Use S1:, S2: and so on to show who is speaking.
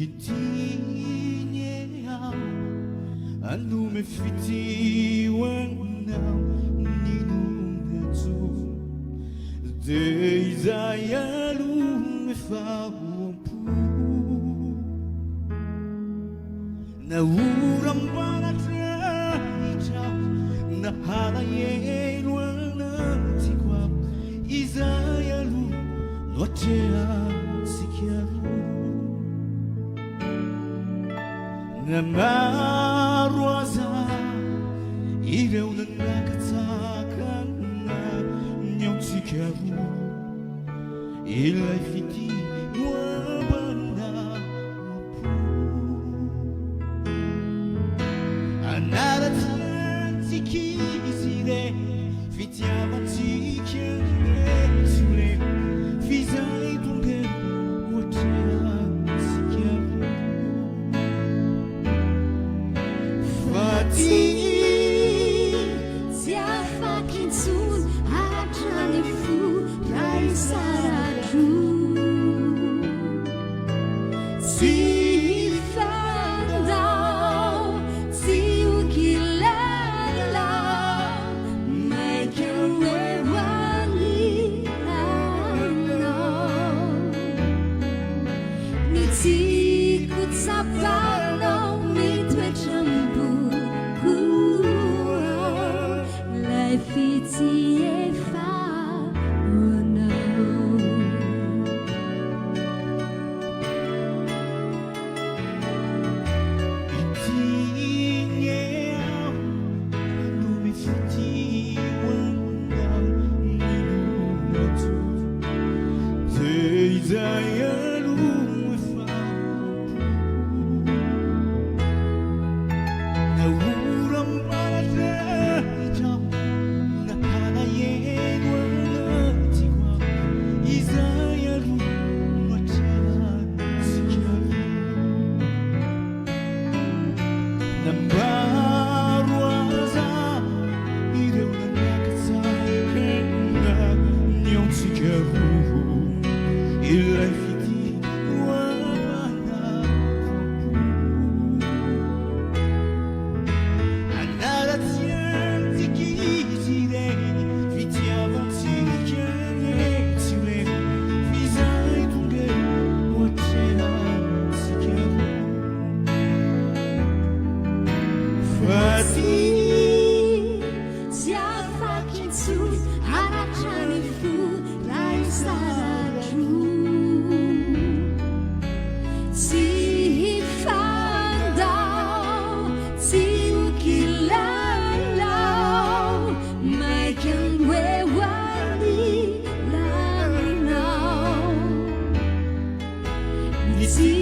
S1: Itinya anu me fiti wanau ninu tu Desaya lu me fawampu Na uram para traja Na hala ye wana tikwa Isaya lu notea sikiaru Namaruaza ireu nakataka na nyautikaru ila fiti wabanda anara tikizire fiti amatike sure fizai tunge wotea sikiaru
S2: Siafakin sun atrani fu rai saraju Si fandau si ukilala make your way wali ano Niti kutsapano mitwe chambu Fiti e fa wana
S1: Itinya anu me fiti wanau ninu tu Desaya lu me fawampu Na uram para traja Ila fiti wabanda Anara tianti kizire Fiti avanti kere sure Fizai tunge watera sikeru Fati
S2: Siafakin sun atrani fu rai saraju Si fandau si ukilalau Making way wali laminaw Nisi